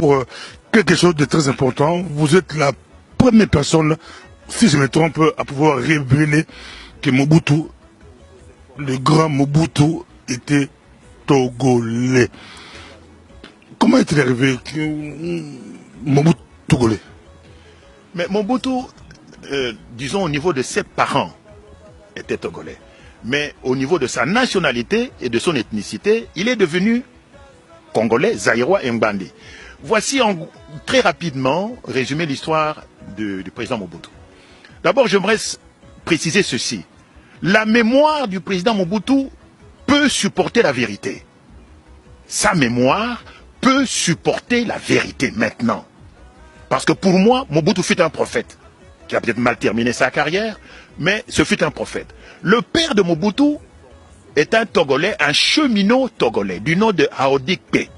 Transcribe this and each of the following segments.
pour quelque chose de très important. Vous êtes la première personne, si je me trompe, à pouvoir révéler que Mobutu, le grand Mobutu, était togolais. Comment est-il arrivé que Mobutu togolais? Mais Mobutu, disons au niveau de ses parents, était togolais. Mais au niveau de sa nationalité et de son ethnicité, il est devenu congolais, zaïrois et mbandi. Voici très rapidement résumé l'histoire du président Mobutu. D'abord, j'aimerais préciser ceci. La mémoire du président Mobutu peut supporter la vérité. Sa mémoire peut supporter la vérité maintenant. Parce que pour moi, Mobutu fut un prophète, qui a peut-être mal terminé sa carrière, mais ce fut un prophète. Le père de Mobutu est un Togolais, un cheminot togolais, du nom de Aodikpe.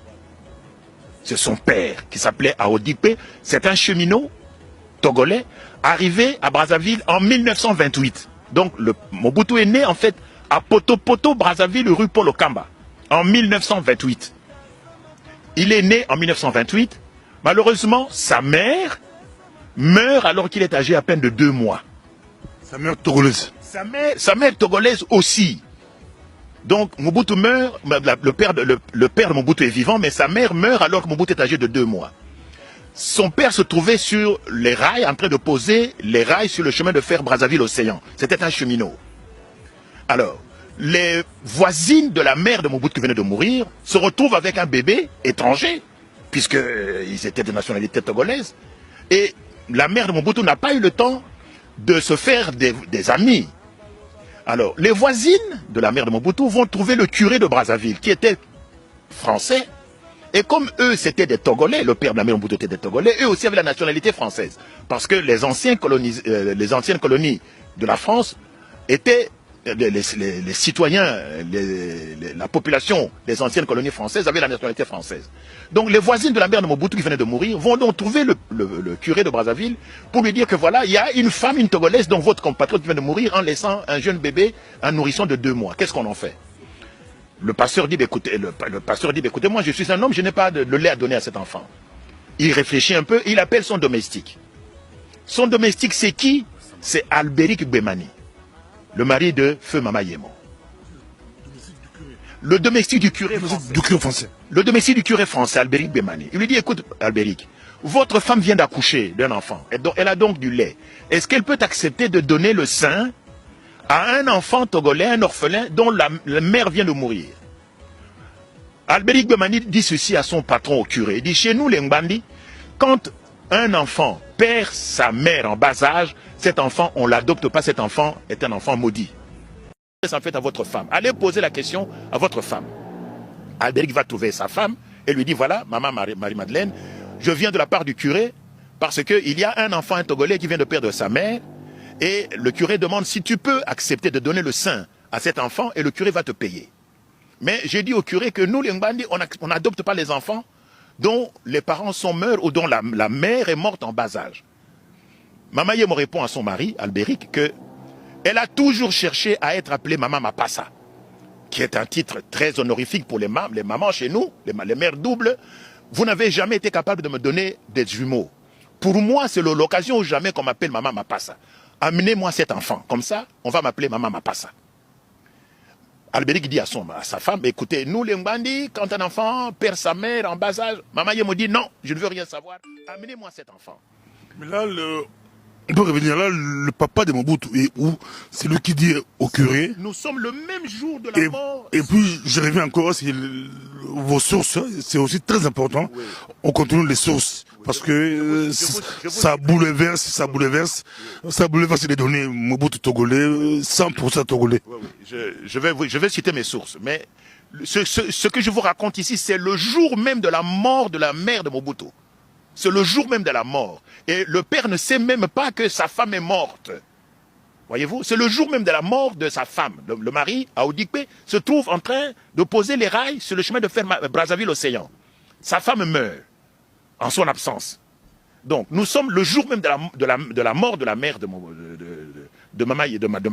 C'est son père qui s'appelait Aodikpe. C'est un cheminot togolais arrivé à Brazzaville en 1928. Donc Mobutu est né en fait à Poto, Brazzaville, rue Paul Okamba, en 1928. Il est né en 1928. Malheureusement, sa mère meurt alors qu'il est âgé à peine de 2 mois. Sa mère togolaise. Sa mère togolaise aussi. Donc Mobutu meurt, le père de Mobutu est vivant, mais sa mère meurt alors que Mobutu est âgé de 2 mois. Son père se trouvait sur les rails, en train de poser les rails sur le chemin de fer Brazzaville-Océan. C'était un cheminot. Alors, les voisines de la mère de Mobutu qui venait de mourir se retrouvent avec un bébé étranger, puisqu'ils étaient de nationalité togolaise. Et la mère de Mobutu n'a pas eu le temps de se faire des amis. Alors, les voisines de la mère de Mobutu vont trouver le curé de Brazzaville, qui était français. Et comme eux, c'était des Togolais, le père de la mère de Mobutu était des Togolais, eux aussi avaient la nationalité française. Parce que les anciennes colonies de la France étaient les citoyens, la population des anciennes colonies françaises avait la nationalité française. Donc les voisines de la mère de Mobutu qui venait de mourir vont donc trouver le curé de Brazzaville pour lui dire que voilà, il y a une femme, une Togolaise, dont votre compatriote vient de mourir en laissant un jeune bébé, un nourrisson de 2 mois. Qu'est-ce qu'on en fait? Le pasteur dit, écoutez, écoutez, moi je suis un homme, je n'ai pas de lait à donner à cet enfant. Il réfléchit un peu, il appelle son domestique. Son domestique, c'est qui? C'est Albéric Gbemani, le mari de Feu Mama Yemo. Le domestique du curé français. Le domestique du curé français, Albéric Gbemani. Il lui dit, écoute, Albéric, votre femme vient d'accoucher d'un enfant. Elle a donc du lait. Est-ce qu'elle peut accepter de donner le sein à un enfant togolais, un orphelin, dont la mère vient de mourir? Albéric Gbemani dit ceci à son patron au curé. Il dit, chez nous les Mbandi, quand un enfant perd sa mère en bas âge, cet enfant, on ne l'adopte pas, cet enfant est un enfant maudit. Ça en fait à votre femme. Allez poser la question à votre femme. Albéric va trouver sa femme et lui dit, voilà, maman Marie-Madeleine, je viens de la part du curé parce qu'il y a un enfant, un Togolais qui vient de perdre sa mère et le curé demande si tu peux accepter de donner le sein à cet enfant et le curé va te payer. Mais j'ai dit au curé que nous, les Mbandi, on n'adopte pas les enfants dont les parents sont morts ou dont la mère est morte en bas âge. Mama Yemo répond à son mari, Albéric, qu'elle a toujours cherché à être appelée Maman Mapassa, qui est un titre très honorifique pour les mamans chez nous, les mères doubles. Vous n'avez jamais été capable de me donner des jumeaux. Pour moi, c'est l'occasion ou jamais qu'on m'appelle Maman Mapassa. Amenez-moi cet enfant, comme ça, on va m'appeler Maman Mapassa. Albéric dit à sa femme, écoutez, nous les Mbandi, quand un enfant perd sa mère en bas âge, Maman Yemo dit non, je ne veux rien savoir, amenez-moi cet enfant. Mais là, on peut revenir là, le papa de Mobutu est où? C'est lui qui dit au curé. Nous sommes le même jour de la mort. Et puis, je reviens encore, vos sources, c'est aussi très important. Oui. On continue les sources. Parce que ça bouleverse les données Mobutu togolais, 100% togolais. Oui, oui. Je vais citer mes sources. Mais ce que je vous raconte ici, c'est le jour même de la mort de la mère de Mobutu. C'est le jour même de la mort. Et le père ne sait même pas que sa femme est morte. Voyez-vous, c'est le jour même de la mort de sa femme. Le mari, Aodikpe, se trouve en train de poser les rails sur le chemin de fer Brazzaville-Océan. Sa femme meurt en son absence. Donc, nous sommes le jour même de la mort de la mère de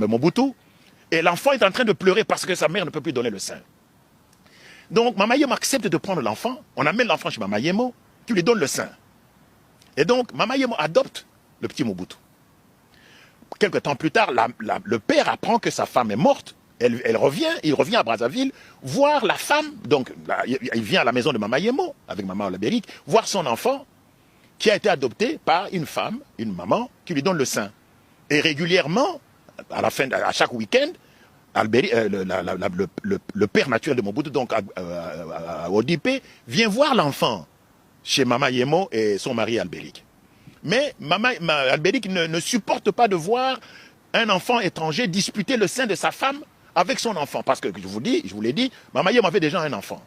Mobutu. Et l'enfant est en train de pleurer parce que sa mère ne peut plus donner le sein. Donc, Mama Yemo accepte de prendre l'enfant. On amène l'enfant chez Mama Yemo. tu lui donnes le sein. Et donc, Mama Yemo adopte le petit Mobutu. Quelque temps plus tard, le père apprend que sa femme est morte. Il revient à Brazzaville, voir la femme. Donc, il vient à la maison de Mama Yemo, avec Maman Albéric, voir son enfant, qui a été adopté par une femme, une maman, qui lui donne le sein. Et régulièrement, à chaque week-end, le père naturel de Mobutu, donc à Odipé, vient voir l'enfant chez Mama Yemo et son mari Albéric. Mais Albéric ne supporte pas de voir un enfant étranger disputer le sein de sa femme avec son enfant. Parce que, je vous l'ai dit, Mama Yemo avait déjà un enfant.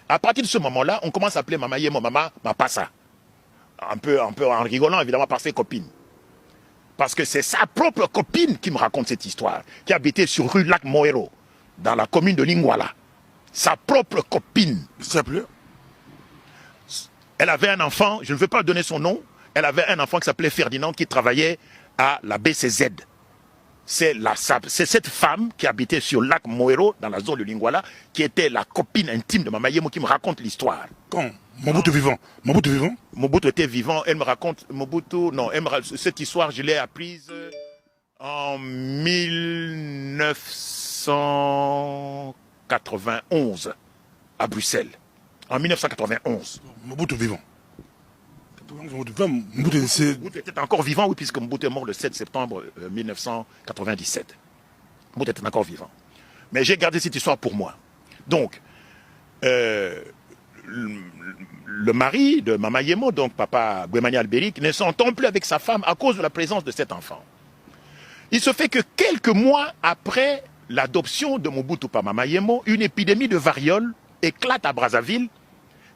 À partir de ce moment-là, on commence à appeler Mama Yemo Mama Mapasa. Un peu en rigolant, évidemment, par ses copines. Parce que c'est sa propre copine qui me raconte cette histoire, qui habitait sur rue Lac Moero, dans la commune de Lingwala. Sa propre copine. Elle avait un enfant, je ne veux pas donner son nom, elle avait un enfant qui s'appelait Ferdinand, qui travaillait à la BCZ. C'est cette femme qui habitait sur Lac Moero, dans la zone de Lingwala, qui était la copine intime de Mama Yemo, qui me raconte l'histoire. Quand Mobutu vivant. Mobutu était vivant, elle me raconte, cette histoire, je l'ai apprise en 1991, à Bruxelles. En 1991. Mobutu vivant. Mobutu était encore vivant, oui, puisque Mobutu est mort le 7 septembre 1997. Mobutu était encore vivant. Mais j'ai gardé cette histoire pour moi. Donc, le mari de Mama Yemo, donc papa Gwemani Albéric, ne s'entend plus avec sa femme à cause de la présence de cet enfant. Il se fait que quelques mois après l'adoption de Mobutu par Mama Yemo, une épidémie de variole éclate à Brazzaville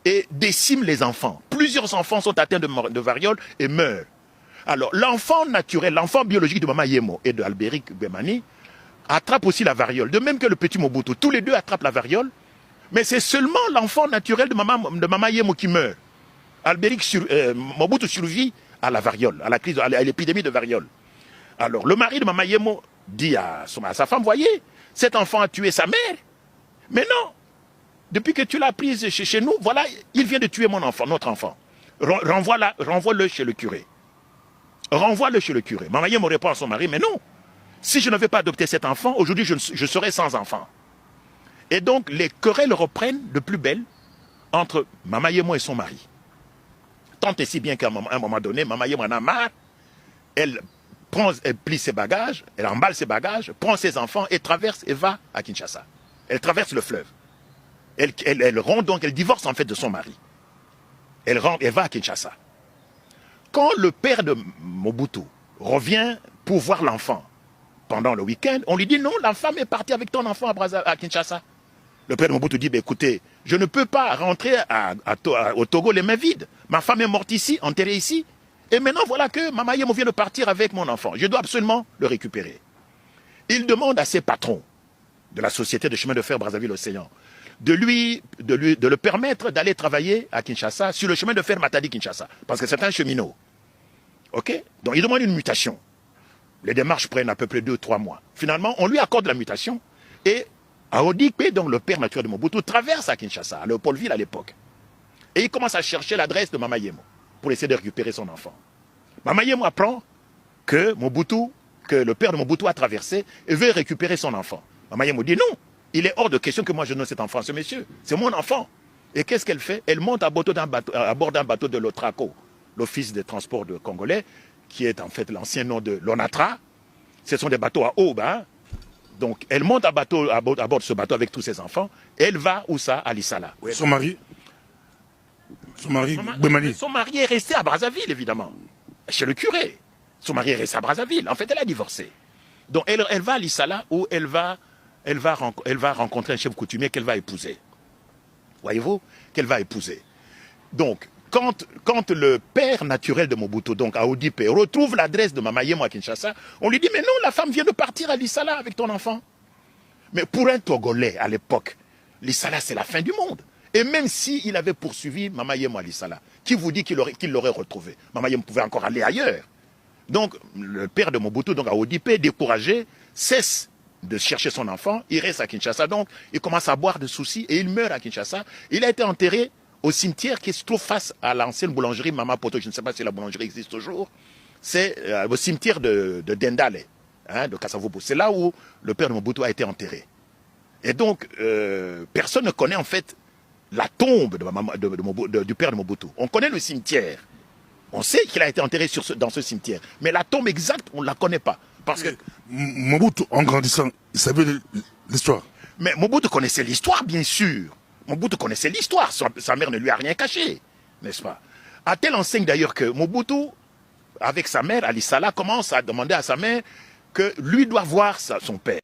et décime les enfants. Plusieurs enfants sont atteints de variole et meurent. Alors, l'enfant naturel, l'enfant biologique de Mama Yemo et de Albéric Gwemani attrape aussi la variole, de même que le petit Mobutu. Tous les deux attrapent la variole, mais c'est seulement l'enfant naturel de Mama Yemo qui meurt. Mobutu survit à la variole, à l'épidémie de variole. Alors, le mari de Mama Yemo dit à sa femme, voyez, cet enfant a tué sa mère. Mais non, depuis que tu l'as prise chez nous, voilà, il vient de tuer mon enfant, notre enfant. Renvoie-le chez le curé. Renvoie-le chez le curé. Mama Yemo répond à son mari, mais non, si je n'avais pas adopté cet enfant, aujourd'hui je serais sans enfant. Et donc, les querelles reprennent de plus belle entre Mama Yemo et son mari. Tant et si bien qu'à un moment donné, Mama Yemo en a marre, elle plie ses bagages, elle emballe ses bagages, prend ses enfants et traverse et va à Kinshasa. Elle traverse le fleuve. Elle divorce en fait de son mari. Elle va à Kinshasa. Quand le père de Mobutu revient pour voir l'enfant pendant le week-end, on lui dit non, la femme est partie avec ton enfant à Kinshasa. Le père de Mobutu dit, écoutez, je ne peux pas rentrer au Togo les mains vides. Ma femme est morte ici, enterrée ici. Et maintenant, voilà que Mama Yemo vient de partir avec mon enfant. Je dois absolument le récupérer. Il demande à ses patrons de la société de chemin de fer Brazzaville-Océan de le permettre d'aller travailler à Kinshasa sur le chemin de fer Matadi-Kinshasa. Parce que c'est un cheminot. OK? Donc, il demande une mutation. Les démarches prennent à peu près 2-3 mois. Finalement, on lui accorde la mutation. Et Aodikpe, donc le père naturel de Mobutu, traverse à Kinshasa, à Léopoldville à l'époque. Et il commence à chercher l'adresse de Mama Yemo pour essayer de récupérer son enfant. Mama Yemo apprend que le père de Mobutu a traversé et veut récupérer son enfant. Mama Yemo dit non, il est hors de question que moi je donne cet enfant à ce monsieur. C'est mon enfant. Et qu'est-ce qu'elle fait? Elle monte à bord d'un bateau de l'Otraco, l'Office des transports de Congolais, qui est en fait l'ancien nom de l'Onatra. Ce sont des bateaux à aube. Hein? Donc elle monte à bord de ce bateau avec tous ses enfants. Et elle va où ça? À Lissala. Son mari Gwemani. Son mari est resté à Brazzaville, évidemment. Chez le curé. Son mari est resté à Brazzaville. En fait, elle a divorcé. Donc elle va à Lissala où elle va rencontrer un chef coutumier qu'elle va épouser. Voyez-vous? Qu'elle va épouser. Donc, quand le père naturel de Mobutu, donc Aodipé, retrouve l'adresse de Mama Yemo à Kinshasa, on lui dit, mais non, la femme vient de partir à Lissala avec ton enfant. Mais pour un Togolais, à l'époque, Lissala, c'est la fin du monde. Et même s'il avait poursuivi Mama Yemo à Lissala, qui vous dit qu'il l'aurait retrouvé? Mama Yemo pouvait encore aller ailleurs. Donc, le père de Mobutu, donc Aodipé, découragé, cesse de chercher son enfant, il reste à Kinshasa. Donc, il commence à boire de soucis et il meurt à Kinshasa. Il a été enterré au cimetière qui se trouve face à l'ancienne boulangerie Mama Poto. Je ne sais pas si la boulangerie existe toujours. C'est au cimetière de Dendale, hein, de Kasavubu. C'est là où le père de Mobutu a été enterré. Et donc, personne ne connaît en fait la tombe du père de Mobutu. On connaît le cimetière. On sait qu'il a été enterré dans ce cimetière. Mais la tombe exacte, on ne la connaît pas. Parce que Mobutu, en grandissant, il savait l'histoire. Mais Mobutu connaissait l'histoire, bien sûr. Mobutu connaissait l'histoire. Sa mère ne lui a rien caché, n'est-ce pas? À telle enseigne d'ailleurs que Mobutu, avec sa mère, Ali Salah, commence à demander à sa mère que lui doit voir son père.